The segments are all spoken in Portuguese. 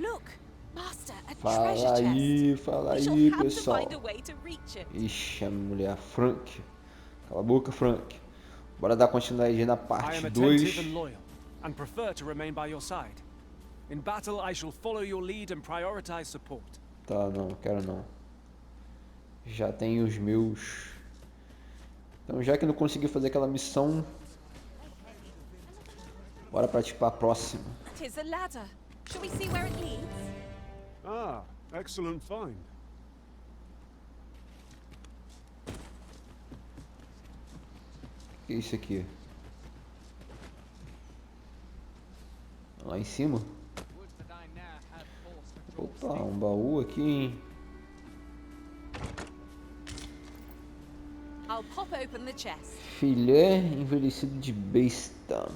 Look, Master, a Fala treasure chest. aí, fala We shall aí, have to pessoal. find a way to reach it. Ixi, a mulher, Frank. Cala a boca, Frank. Bora dar continuidade na I parte am 2. attentive and loyal, and prefer to remain by your side. In battle, I shall follow your lead and prioritize support. Tá, não, quero não. Já tenho os meus. Então, já que não consegui fazer aquela missão, bora partir para a próxima. Tis a ladder. Shall we see where it leads? Ah, excellent find. O que é isso aqui? Lá em cima? Opa, um baú aqui, hein? I'll pop open the chest. Filé envelhecido de besta.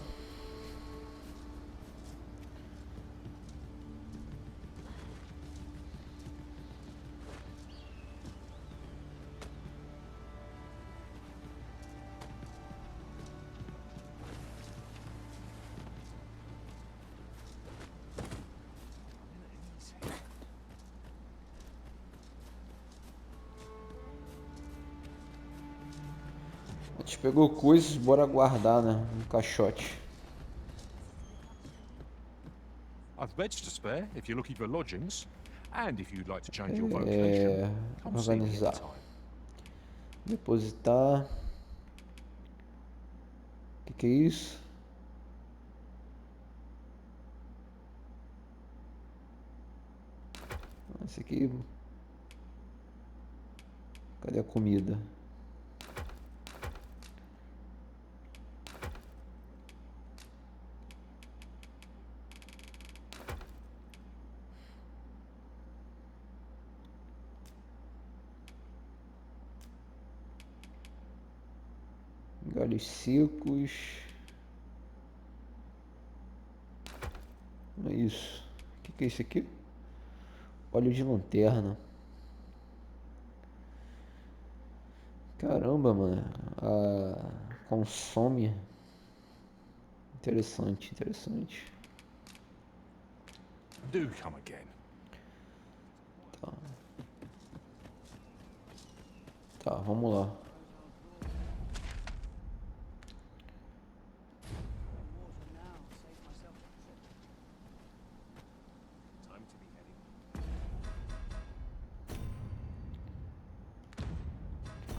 A gente pegou coisas, bora guardar, né? No caixote. I've beds to spare if you're looking for lodgings, and if you'd like to change your vocation, come see me Organizar. anytime. Depositar. O que é isso? Esse aqui. Cadê a comida? Galhos secos. Não é isso. O que é isso aqui? Óleo de lanterna. Caramba, mano. Consome. Interessante, interessante. Do come again. Tá. Tá, vamos lá.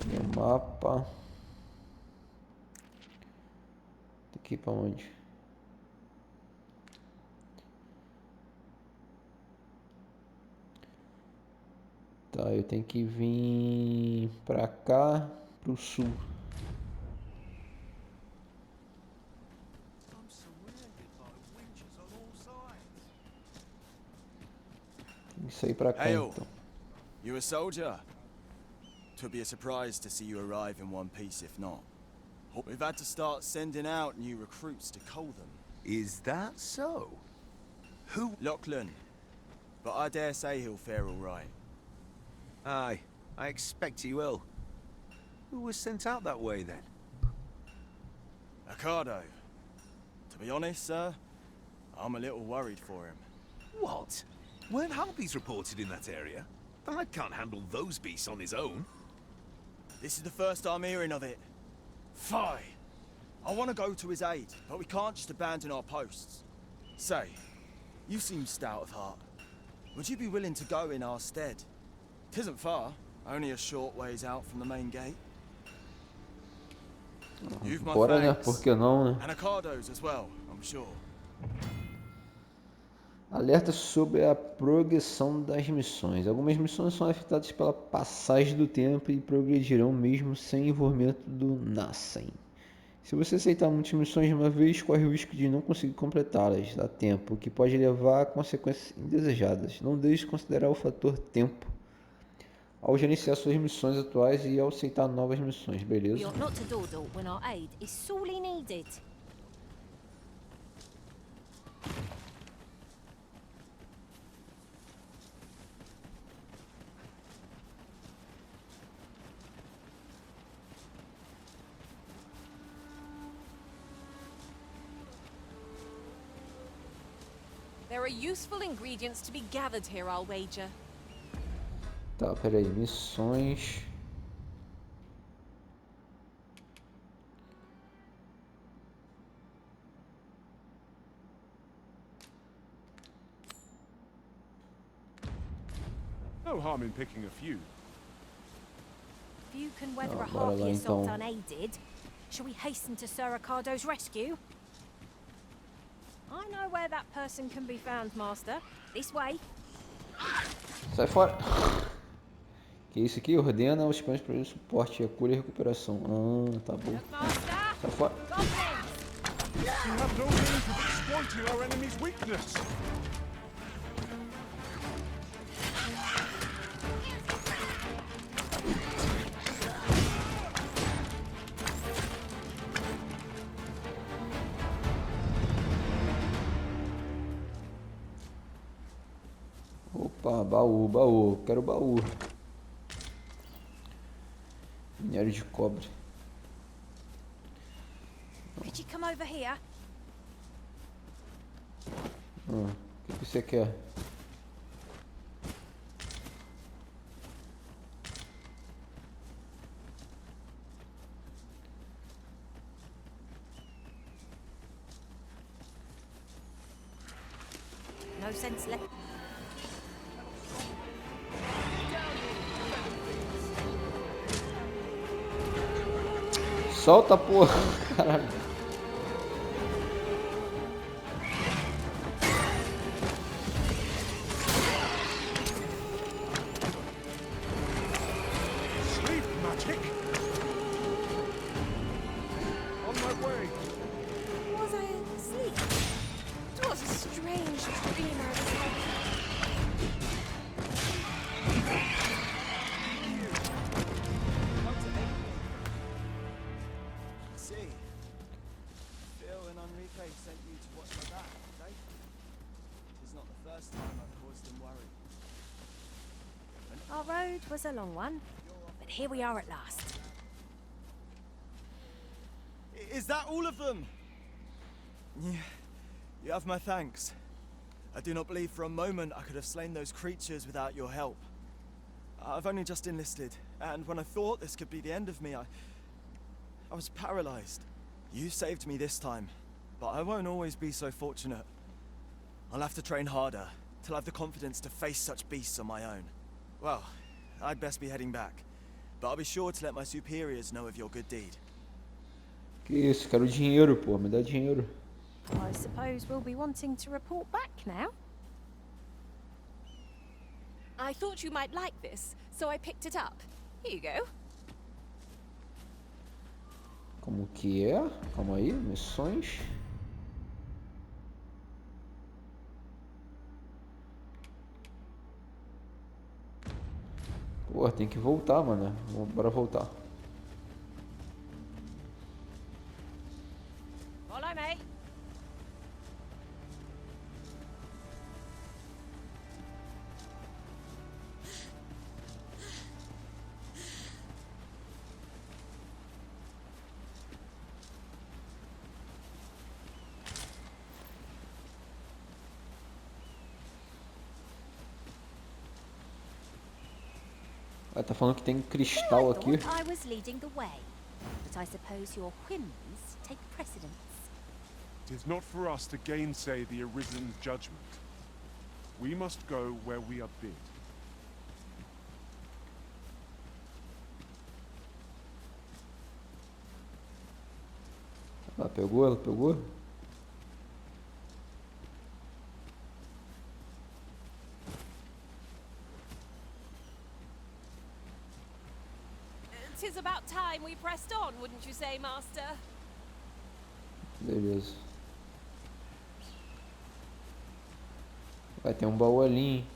Meu mapa. Daqui pra onde? Tá, eu tenho que vir pra cá, pro sul. Tem que sair pra cá Hail. então. You a soldier? 'Twould be a surprise to see you arrive in one piece if not. We've had to start sending out new recruits to Coltham. Is that so? Who? Lachlan. But I dare say he'll fare all right. Aye, I expect he will. Who was sent out that way then? Ricardo. To be honest, sir, I'm a little worried for him. What? Weren't harpies reported in that area? Thad can't handle those beasts on his own. This is the first I'm hearing of it. Fie! I want to go to his aid, but we can't just abandon our posts. Say, you seem stout of heart. Would you be willing to go in our stead? 'Tisn't far, only a short ways out from the main gate. You've my Bora, né? thanks. Por que não, né? And Ricardo's as well, I'm sure. Alerta sobre a progressão das missões. Algumas missões são afetadas pela passagem do tempo e progredirão mesmo sem envolvimento do Nascem. Se você aceitar muitas missões de uma vez, corre o risco de não conseguir completá-las a tempo, o que pode levar a consequências indesejadas. Não deixe de considerar o fator tempo ao gerenciar suas missões atuais e ao aceitar novas missões, beleza? We ought not to dawdle when our aid is sorely needed. There are useful ingredients to be gathered here, I'll wager. Tá, peraí, missões. No harm in picking a few. Few can weather a bora lá, hearty assault então. unaided. Shall we hasten to Sir Ricardo's rescue? I know where that person can be found, Master. This way. Sai fora! Que isso aqui? Ordena os planos para o suporte, a cura e a recuperação. Ah, tá bom. Look, Master. Sai fora! Goblins! We have no means of exploiting our enemy's weakness. Opa, baú, baú. Quero baú. Minério de cobre. Could you come over here? O que você quer? No sense left. Solta, porra! Caralho. Sleep magic. On my way. Was I asleep? It was a strange dream I was having. See, Phil and Enrique sent you to watch my back, okay? It's not the first time I've caused them worry. Our road was a long one, but here we are at last. Is that all of them? Yeah, you have my thanks. I do not believe for a moment I could have slain those creatures without your help. I've only just enlisted, and when I thought this could be the end of me, I was paralyzed. You saved me this time, but I won't always be so fortunate. I'll have to train harder, till I have the confidence to face such beasts on my own. Well, I'd best be heading back, but I'll be sure to let my superiors know of your good deed. Que isso? Quero dinheiro, pô. Me dá dinheiro. I suppose we'll be wanting to report back now. I thought you might like this, so I picked it up. Here you go. Como que é? Calma aí. Missões. Pô, tem que voltar, mano. Bora voltar. Follow me. Ah, tá falando que tem cristal aqui. I thought I was leading the way, but I suppose your whims take precedence. It is not for us to gainsay the Arisen's judgment. We must go where we are bid. Ah, pegou? Ela pegou? Tis about time we pressed on, wouldn't you say, Master? Beleza. Vai ter um baú ali, hein?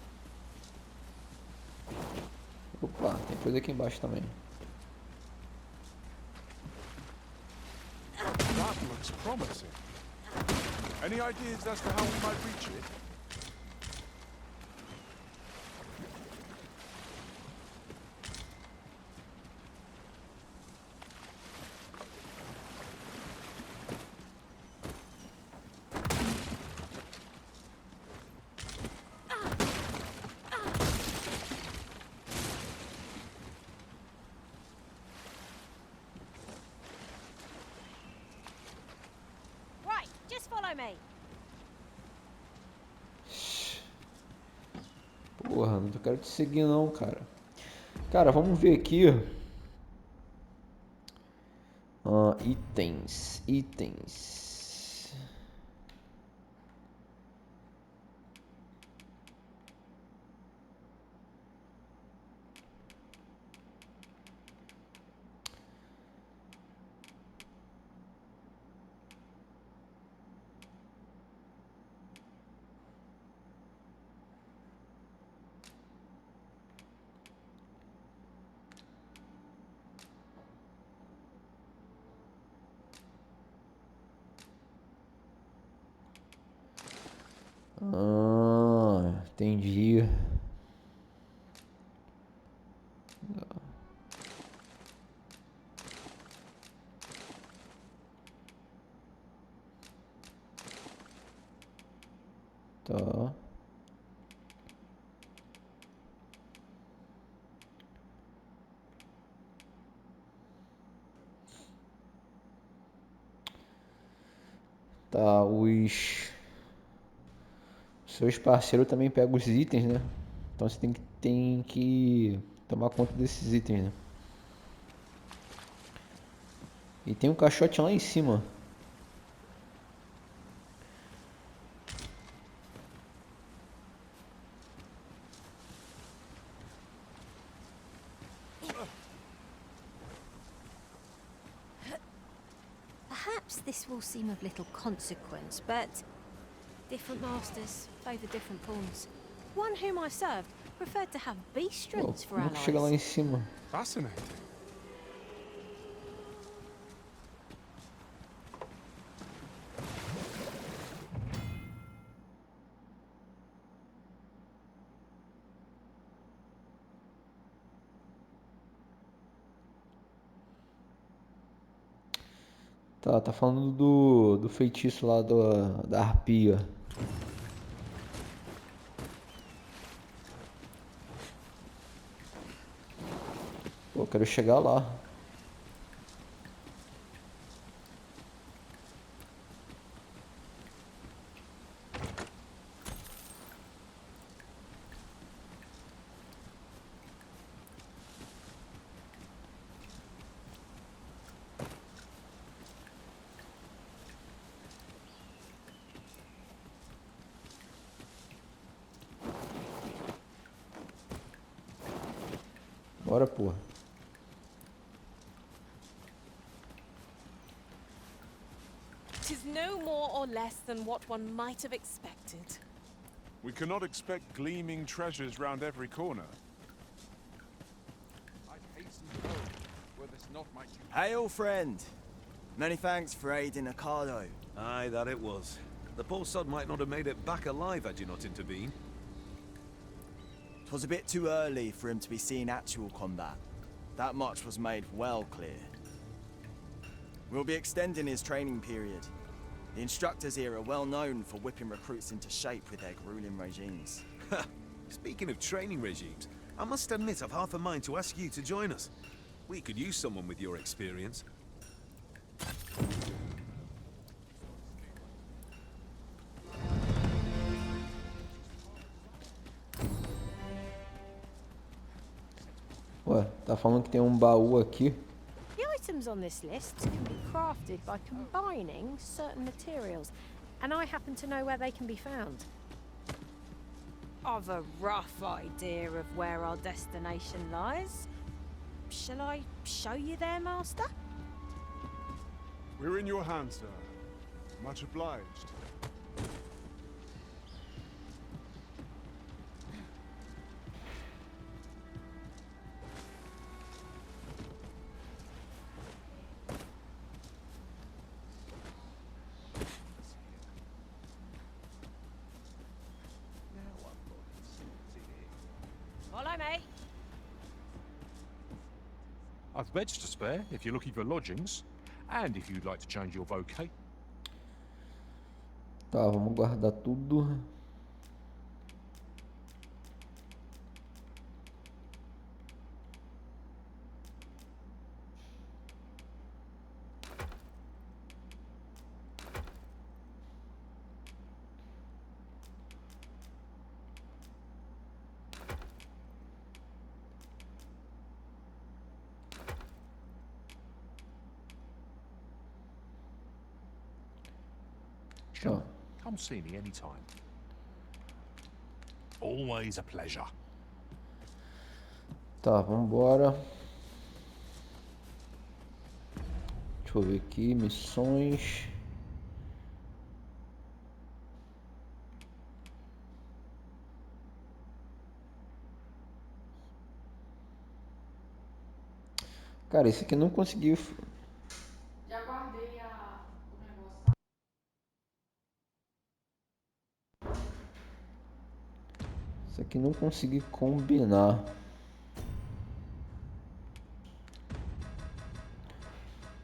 Opa, tem coisa aqui embaixo também. That looks promising. Any ideas as to how we might reach it? me. Porra, não quero te seguir não, cara. Cara, vamos ver aqui. Itens. Entendi. Tá. Tá, os seus parceiros também pegam os itens, né? Então você tem que tomar conta desses itens, né? E tem um caixote lá em cima. Perhaps this will seem of little consequence, but different masters favor different pawns. One whom I served preferred to have beast Pô, strings for como que chega lá em allies. cima? Fascinating. Tá falando do feitiço lá da arpia. Pô, eu quero chegar lá. Bora, porra. Tis no more or less than what one might have expected. We cannot expect gleaming treasures round every corner. I'd hasten home, were this not my duty. Hail, friend. Many thanks for aiding Ocado. Aye, that it was. The poor sod might not have made it back alive had you not intervened. 'Twas a bit too early for him to be seeing actual combat. That much was made well clear. We'll be extending his training period. The instructors here are well known for whipping recruits into shape with their grueling regimes. Speaking of training regimes, I must admit I've half a mind to ask you to join us. We could use someone with your experience. Ué, tá falando que tem um baú aqui. The items on this list can be crafted by combining certain materials, and I happen to know where they can be found. I've a rough idea of where our destination lies. Shall I show you there, Master? We're in your hands, sir. Much obliged. Follow me. I've beds to spare if you're looking for lodgings, and if you'd like to change your vocation. Tá, vamos guardar tudo. come see me anytime. Always a pleasure. Tá, vambora. Deixa eu ver aqui, missões. Cara, esse aqui não conseguiu. Já guardei o negócio. Esse aqui não consegui combinar.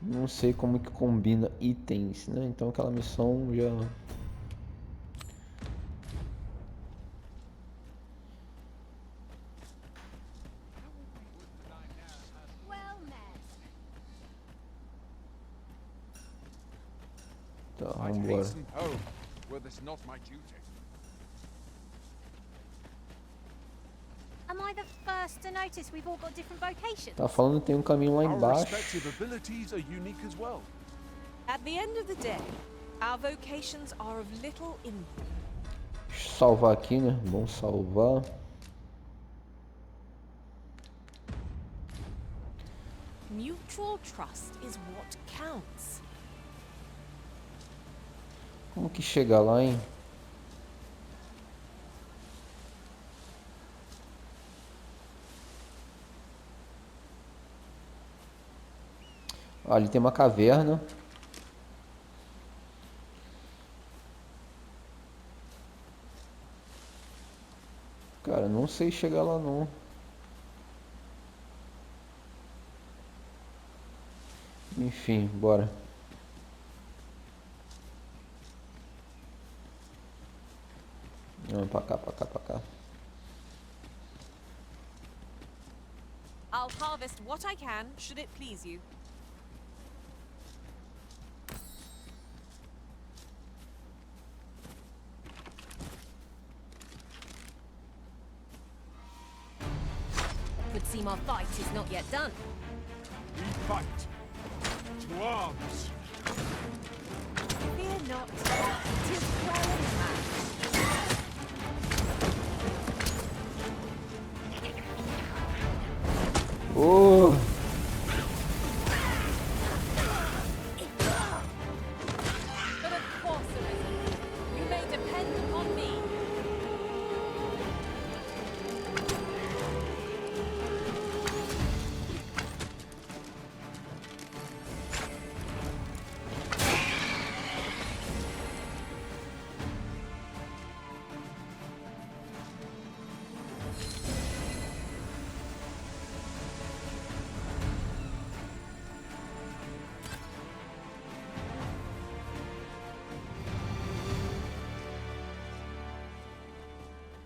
Não sei como que combina itens, né? Então aquela missão já... Well met. Tá, I'd vambora. hasten home, were this not my duty. Am I the first to notice we've all got different vocations? Tá falando que tem um caminho lá Our embaixo. respective abilities are unique as well. At the end of the day, our vocations are of little import. Deixa eu salvar aqui, né? Bom salvar. Mutual trust is what counts. Como que chega lá, hein? Ah, ali tem uma caverna. Cara, não sei chegar lá não. Enfim, bora. Vamos pra cá, pra cá, pra cá. I'll harvest what I can, should it please you. Would seem our fight is not yet done. We fight. To arms. Fear not. 'Tis well in hand. Oh! But of course, Arisen. You may depend upon me.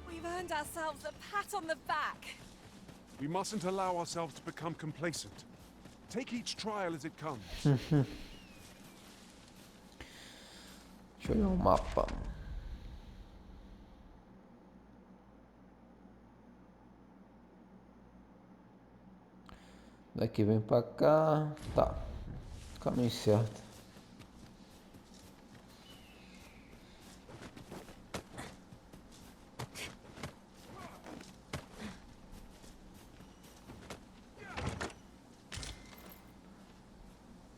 We've earned ourselves a pat on the back. We mustn't allow ourselves to become complacent. Take each trial as it comes. Deixa eu olhar o mapa. Daqui vem pra cá. Tá. Caminho certo.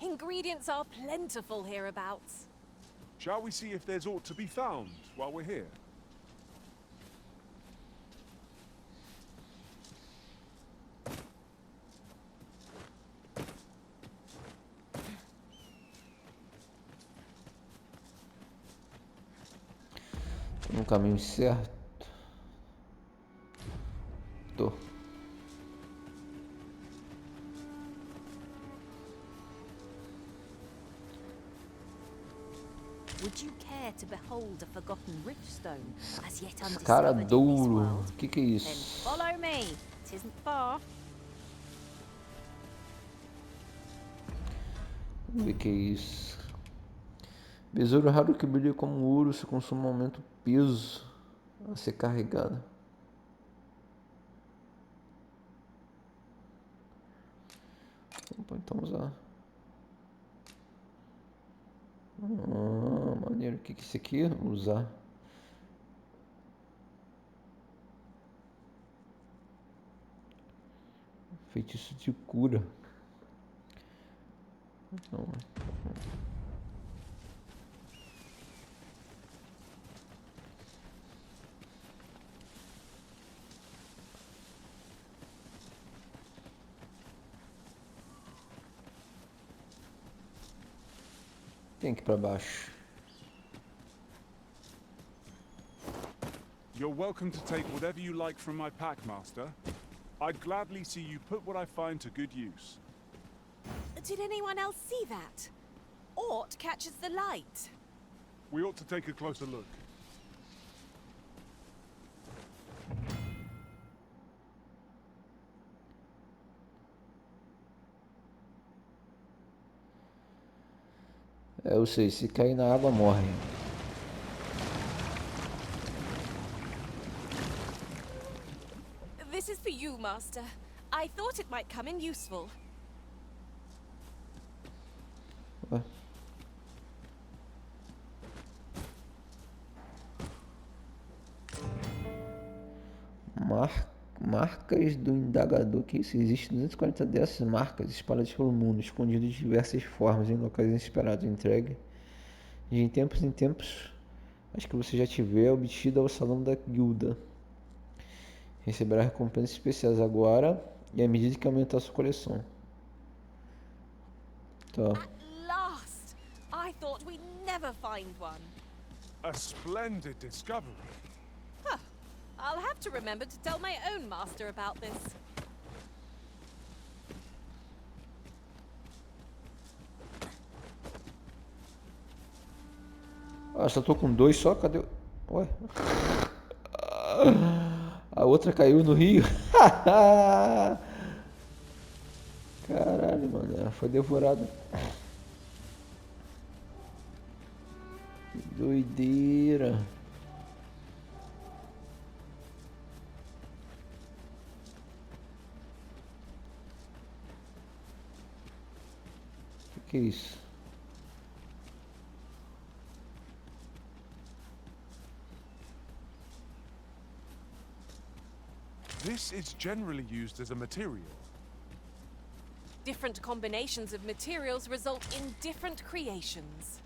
Ingredients are plentiful hereabouts. Shall we see if there's aught to be found while we're here? Tô no caminho certo. Tô. Would you care to behold a forgotten riftstone as yet Cara undiscovered in this duro. world? Que é Then isso? follow me. Tisn't far. Vamos ver que é isso. Besouro raro que brilha como ouro se consome aumenta o peso a ser carregado. Opa, então usar. Maneiro. O que é isso aqui? Usar. Feitiço de cura. Não. Tem que ir pra baixo. You're welcome to take whatever you like from my pack, Master. I'd gladly see you put what I find to good use. Did anyone else see that? Ort catches the light. We ought to take a closer look. Eu sei, se cair na água morre. This is for you, Master. I thought it might come in useful. Ué. Marcas do indagador. Que isso? Existem 240 dessas marcas espalhadas pelo mundo, escondidas de diversas formas, em locais inesperados. Entregue de tempos em tempos. Acho que você já tiver obtido ao salão da guilda. Receberá recompensas especiais agora e à medida que aumentar sua coleção. Tá. At last! I thought we'd never find one. A splendid discovery. Huh. I'll have to remember to tell my own master about this. Ah, só tô com 2 só? Cadê o... Ué? A outra caiu no rio. Caralho, mano. Ela foi devorada. Que doideira. Que é isso? This is generally used as a material. Different combinations of materials result in different creations.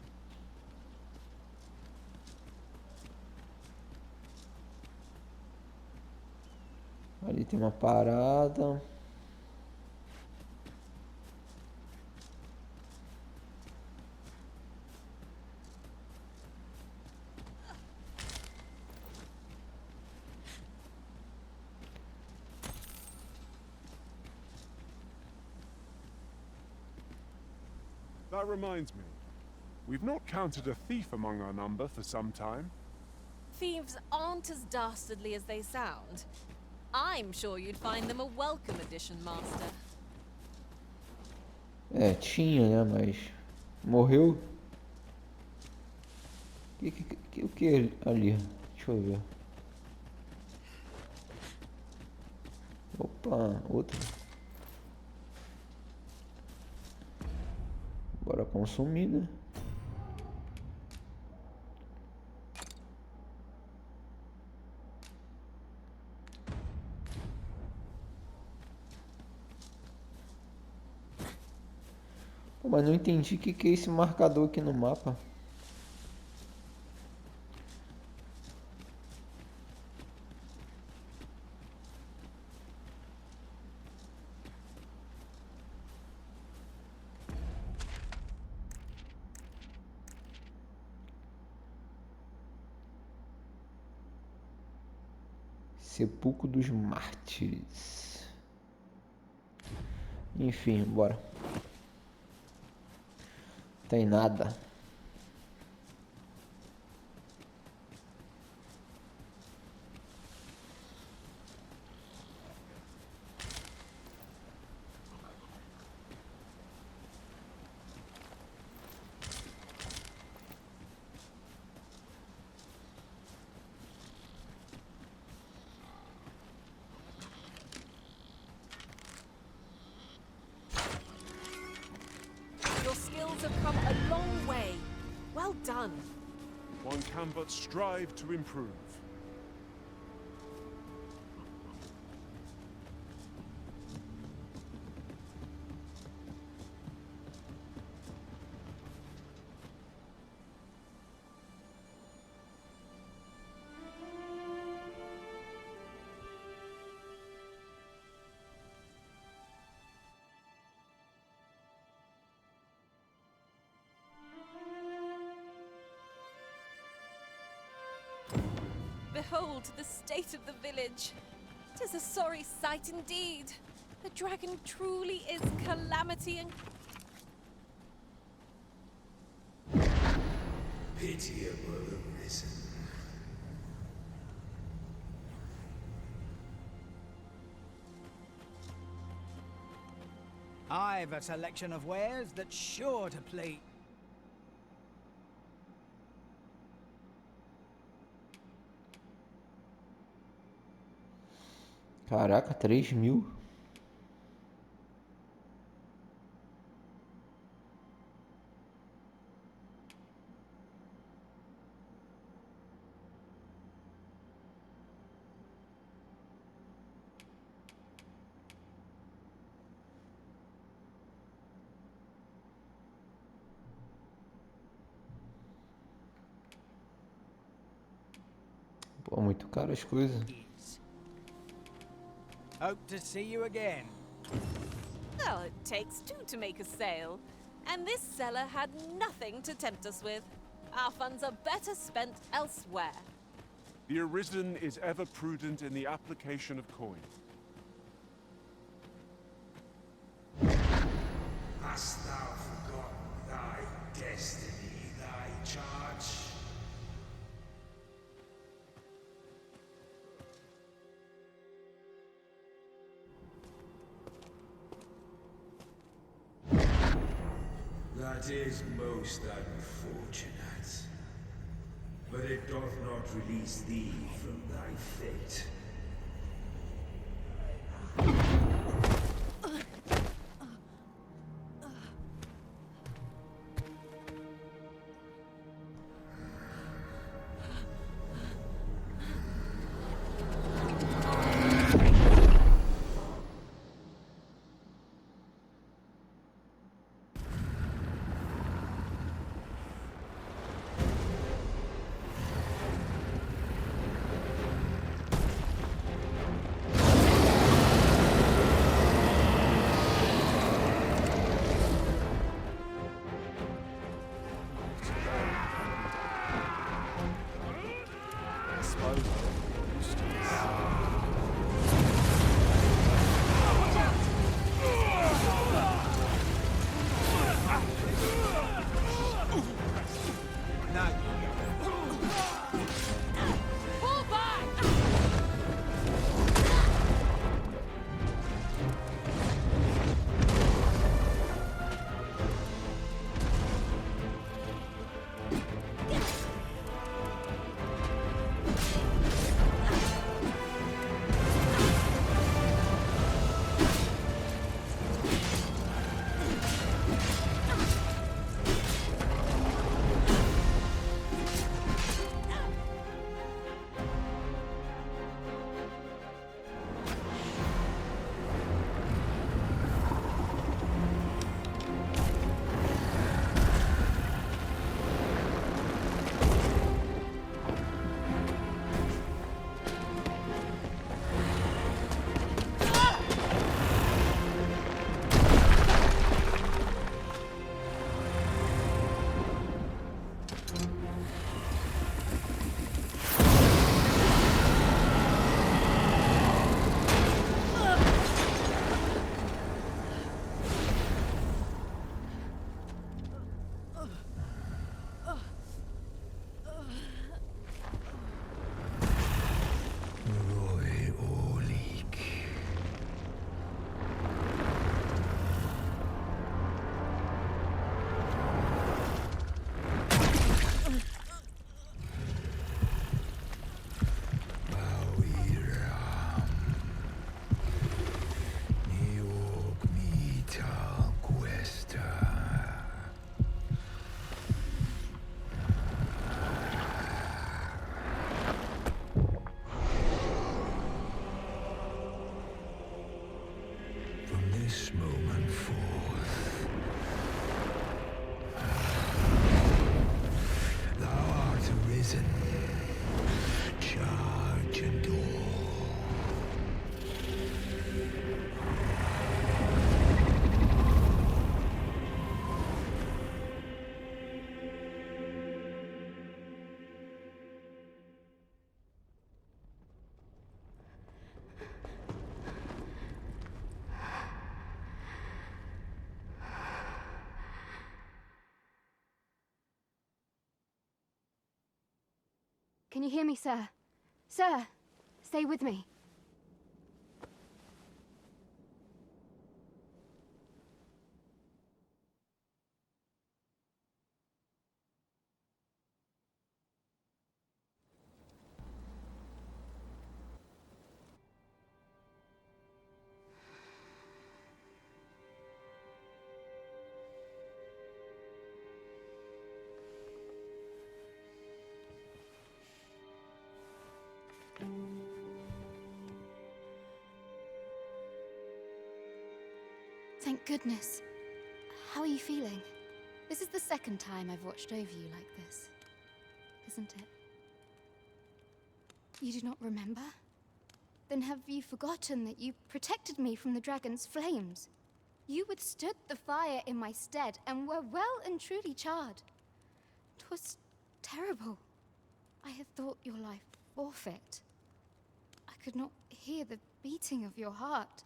Ali tem uma parada. That reminds me. We've not counted a thief among our number for some time. Thieves aren't as dastardly as they sound. I'm sure you'd find them a welcome addition, Master. É, tinha, né? Mas morreu. O que ali? Deixa eu ver. Opa, outro. Bora consumir, né? Pô, mas não entendi o que é esse marcador aqui no mapa. Sepulcro dos Mártires. Enfim, bora. Tem nada. Your skills have come a long way. done. One can but strive to improve. Behold the state of the village. 'Tis a sorry sight indeed. The dragon truly is calamity and... Pitiable arisen. I've a selection of wares that's sure to please. Caraca, 3.000. Pô, muito caro as coisas. Hope to see you again. Well, it takes two to make a sale. And this seller had nothing to tempt us with. Our funds are better spent elsewhere. The Arisen is ever prudent in the application of coin. Hast thou forgotten thy destiny, thy charge? That is most unfortunate. But it doth not release thee from thy fate. Can you hear me, sir? Sir, stay with me. Thank goodness. How are you feeling? This is the second time I've watched over you like this, isn't it? You do not remember? Then have you forgotten that you protected me from the dragon's flames? You withstood the fire in my stead and were well and truly charred. 'Twas terrible. I had thought your life forfeit. I could not hear the beating of your heart.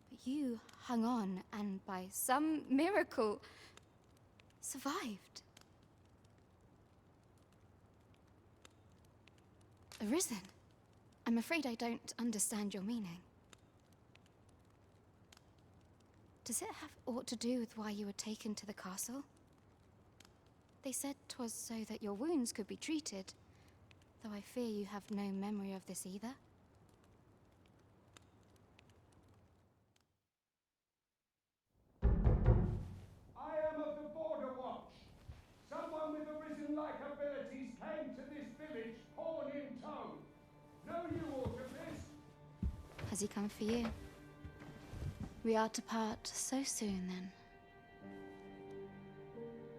But you hung on and by some miracle survived. Arisen? I'm afraid I don't understand your meaning. Does it have aught to do with why you were taken to the castle? They said 'twas so that your wounds could be treated, though I fear you have no memory of this either. I am of the Border Watch. Someone with arisen-like abilities came to this village, horn in tow. Know you aught of this? Has he come for you? We are to part so soon, then.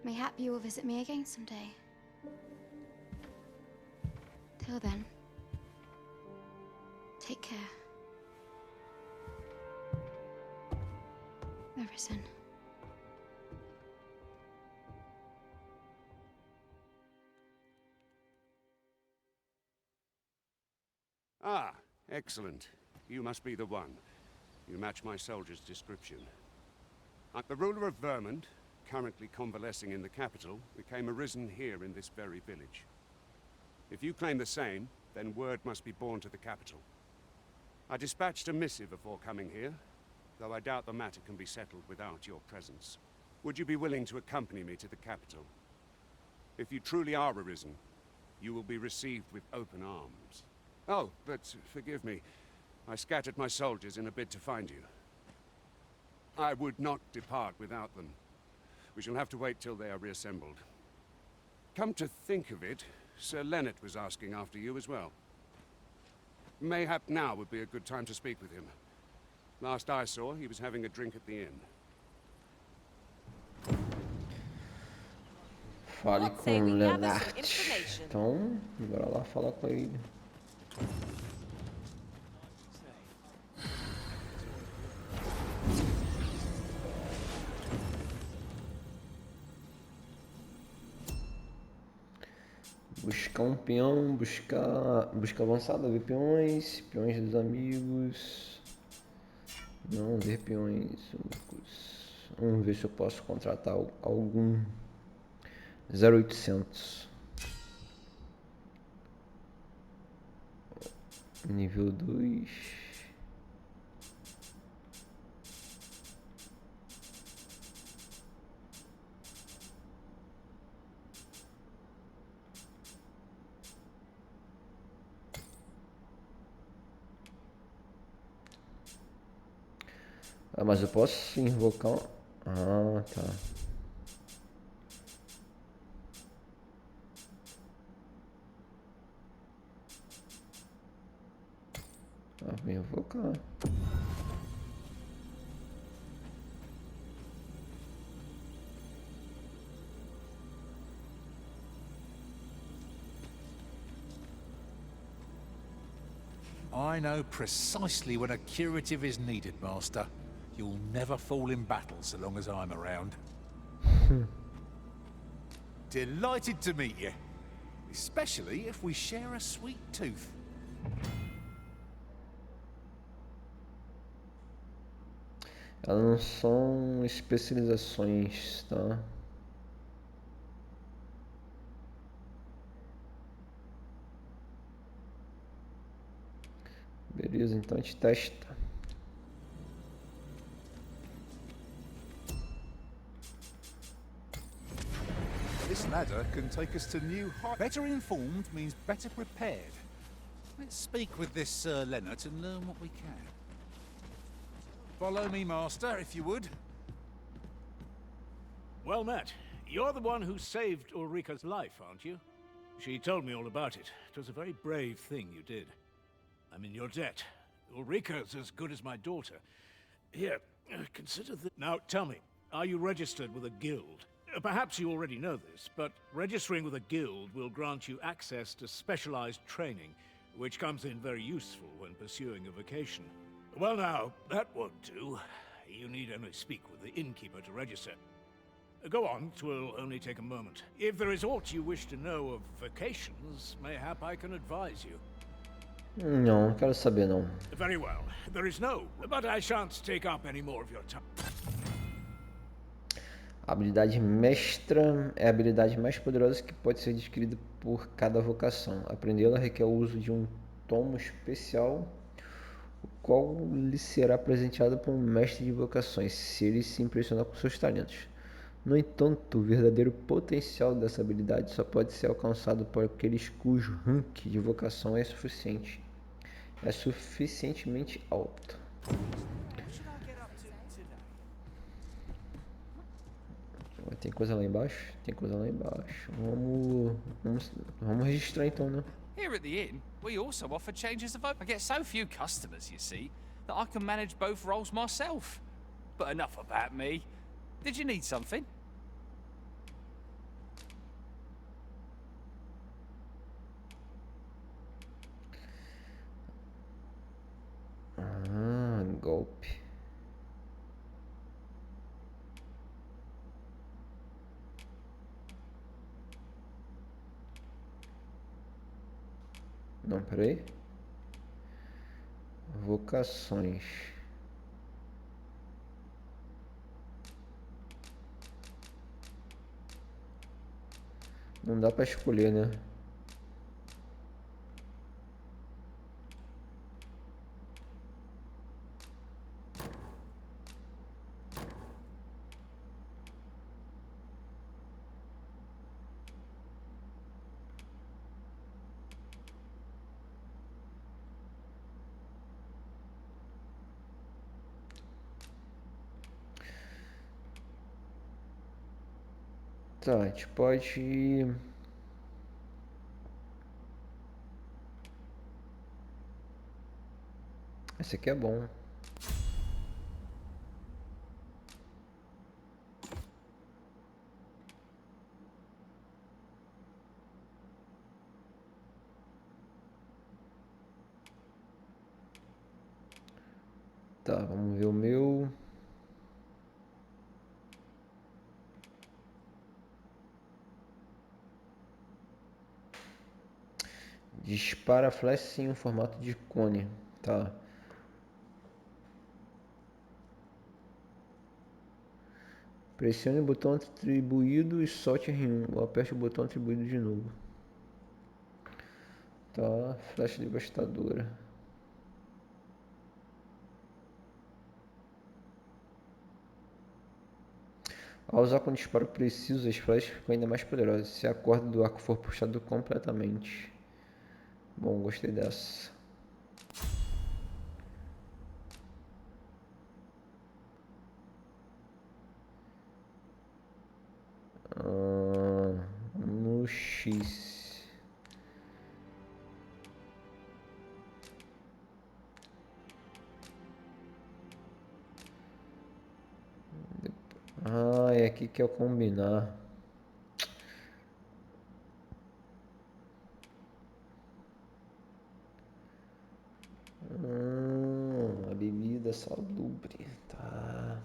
Mayhap you will visit me again someday. Till then, take care. Arisen. Ah, excellent. You must be the one. You match my soldier's description. I'm the ruler of Vermund, currently convalescing in the capital, became arisen here in this very village. If you claim the same, then word must be borne to the capital. I dispatched a missive before coming here, though I doubt the matter can be settled without your presence. Would you be willing to accompany me to the capital? If you truly are arisen, you will be received with open arms. Oh, but forgive me. I scattered my soldiers in a bid to find you. I would not depart without them. We shall have to wait till they are reassembled. Come to think of it, Sir Leonard was asking after you as well. Mayhap now would be a good time to speak with him. Last I saw, he was having a drink at the inn. Fale com Leonard. Então, bora lá falar com ele. Buscar um peão, busca avançada, ver peões dos amigos. Não, ver peões únicos. Vamos ver se eu posso contratar algum. 0800. Nível 2. Ah, mas eu posso invocar um... Ah, tá. Ah, vou invocar. I know precisely when a curative is needed, Master. You'll never fall in battle so long as I'm around. Delighted to meet you. Especially if we share a sweet tooth. Elas não são especializações, tá? Beleza, então a gente testa. This ladder can take us to new heights. Better informed means better prepared. Let's speak with this Sir Leonard and learn what we can. Follow me, Master, if you would. Well met. You're the one who saved Ulrika's life, aren't you? She told me all about it. It was a very brave thing you did. I'm in your debt. Ulrika's as good as my daughter. Here, consider this. Now, tell me, are you registered with a guild? Perhaps you already know this, but registering with a guild will grant you access to specialized training, which comes in very useful when pursuing a vocation. Well now, that won't do. You need only speak with the innkeeper to register. Go on, 'twill only take a moment. If there is aught you wish to know of vocations, mayhap I can advise you. Não quero saber não. Very well. There is no, but I shan't take up any more of your time. A habilidade mestra é a habilidade mais poderosa que pode ser adquirida por cada vocação. Aprendê-la requer o uso de um tomo especial, o qual lhe será presenteado por um mestre de vocações, se ele se impressionar com seus talentos. No entanto, o verdadeiro potencial dessa habilidade só pode ser alcançado por aqueles cujo rank de vocação é suficientemente alto. Tem coisa lá embaixo? Tem coisa lá embaixo. Vamos registrar então, né? Here at the inn, we also offer changes of vote. I get so few customers, you see, that I can manage both roles myself. But enough about me. Did you need something? Golpe. Não, peraí. Vocações. Não dá pra escolher, né? Tá, a gente pode... Esse aqui é bom. Tá, vamos ver o meu. Dispara flash em um formato de cone. Tá. Pressione o botão atribuído e solte R1. Ou aperte o botão atribuído de novo. Tá. Flash devastadora. Ao usar com disparo preciso, as flashes ficam ainda mais poderosas se a corda do arco for puxada completamente. Bom, gostei dessa. No X. É aqui que é o combinar. A bebida salubre, tá.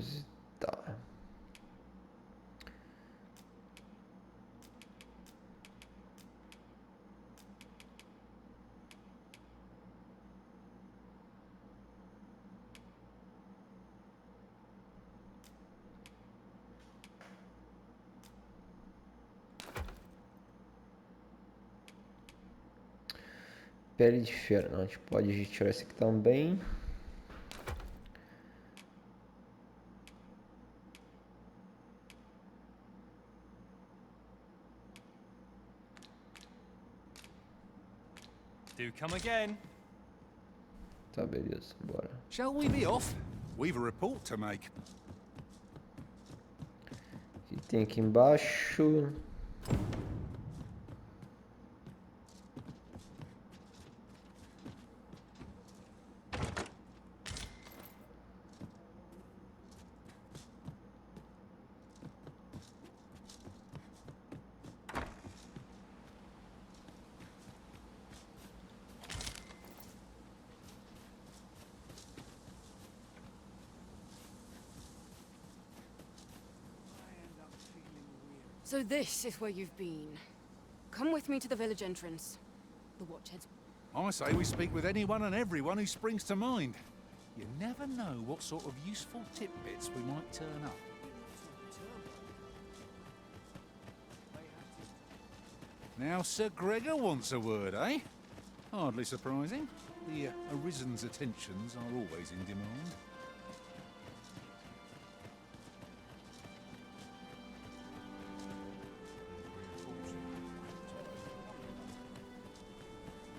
depositar. Pele de fera, não, a gente pode tirar esse aqui também. Do come again. Tá, beleza, bora. Shall we be off? We've a report to make. O que tem aqui embaixo? So this is where you've been. Come with me to the village entrance. The watchheads. I say we speak with anyone and everyone who springs to mind. You never know what sort of useful tidbits we might turn up. Now Sir Gregor wants a word, eh? Hardly surprising. The Arisen's attentions are always in demand.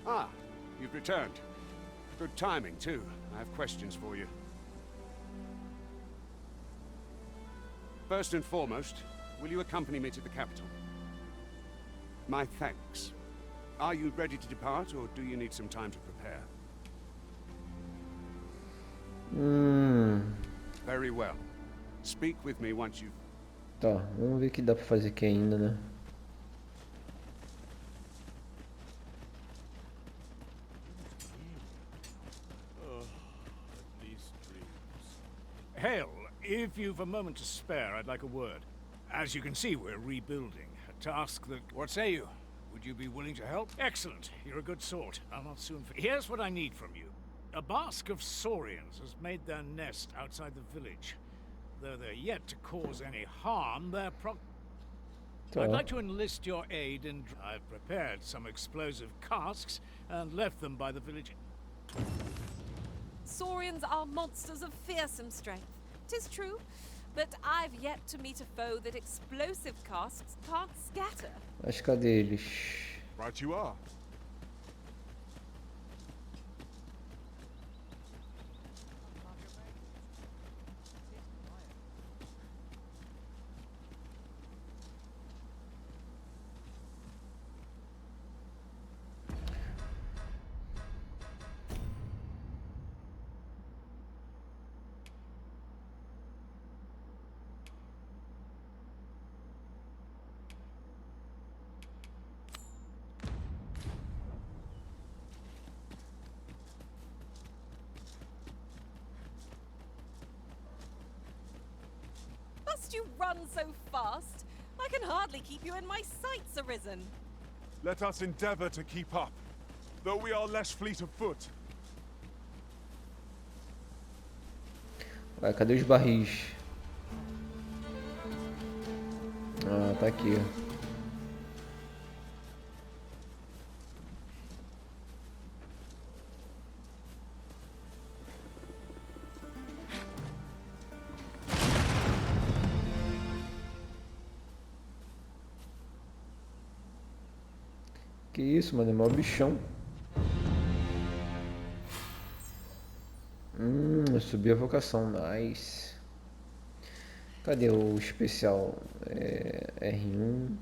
Ah, you've returned. Good timing, too. I have questions for you. First and foremost, will you accompany me to the capital? My thanks. Are you ready to depart, or do you need some time to prepare? Very well. Speak with me once you've... Tá, vamos ver o que dá pra fazer aqui ainda, né? Hale, if you've a moment to spare, I'd like a word. As you can see, we're rebuilding. A task that... What say you? Would you be willing to help? Excellent. You're a good sort. I'll not soon... Here's what I need from you. A basque of saurians has made their nest outside the village. Though they're yet to cause any harm, they're I'd like to enlist your aid in... I've prepared some explosive casks and left them by the village. Saurians are monsters of fearsome strength. 'Tis true, but I've yet to meet a foe that explosive casks can't scatter. Mas cadê eles? Right you are. Must you run so fast? I can hardly keep you in my sights, Arisen. Let us endeavor to keep up, though we are less fleet of foot. Ué, cadê os barris? Ah, tá aqui. Que isso, mano, é mó bichão. Eu subi a vocação, nice. Cadê o especial? R1.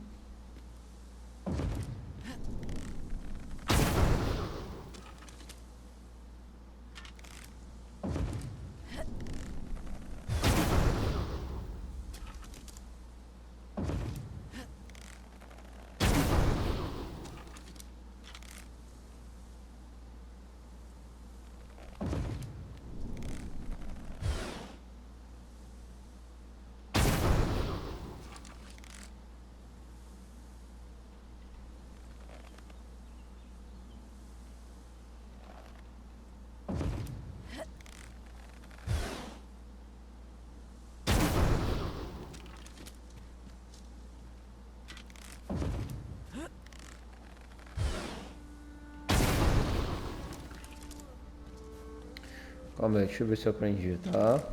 Calma aí, deixa eu ver se eu aprendi, tá?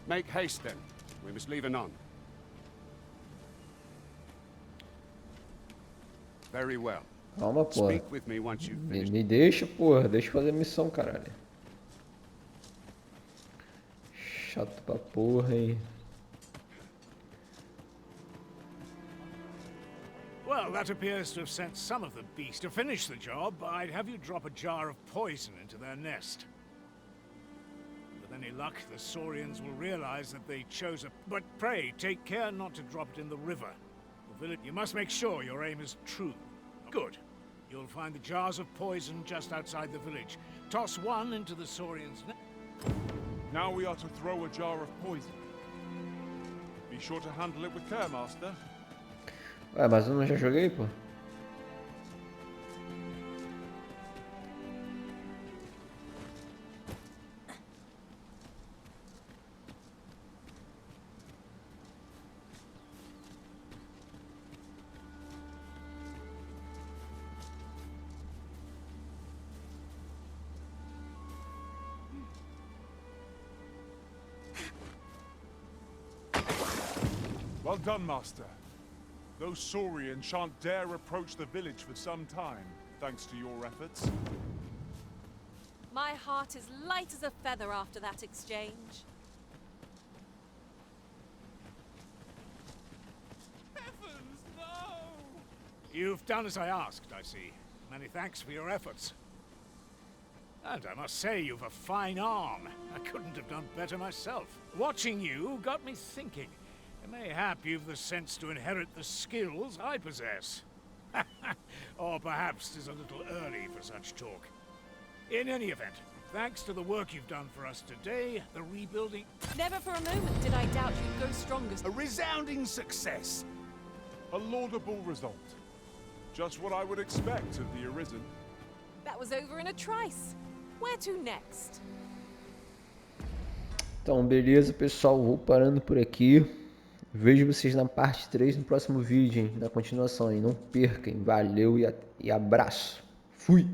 Make haste then. We must leave anon. Very well. Calma, porra. Speak with me once you've finished. Me deixa, porra. Deixa eu fazer a missão, caralho. Chato pra porra, hein? Well, that appears to have sent some of the beasts. To finish the job, I'd have you drop a jar of poison into their nest. With any luck, the Saurians will realize that they chose a... But pray, take care not to drop it in the river. The village... You must make sure your aim is true. Good. You'll find the jars of poison just outside the village. Toss one into the Saurians' nest. Now we are to throw a jar of poison. Be sure to handle it with care, Master. Ué, mas eu não já joguei, pô? Well done, Master. Those Saurians shan't dare approach the village for some time, thanks to your efforts. My heart is light as a feather after that exchange. Heavens, no! You've done as I asked, I see. Many thanks for your efforts. And I must say, you've a fine arm. I couldn't have done better myself. Watching you got me thinking. Mayhap you've the sense to inherit the skills I possess. Or perhaps 'tis a little early for such talk. In any event, thanks to the work you've done for us today, the rebuilding... Never for a moment did I doubt you'd go strongest. A resounding success. A laudable result. Just what I would expect of the Arisen. That was over in a trice. Where to next? Então, beleza, pessoal. Vou parando por aqui. Vejo vocês na parte 3 no próximo vídeo, hein? Da continuação, hein? Não percam. Valeu e abraço. Fui!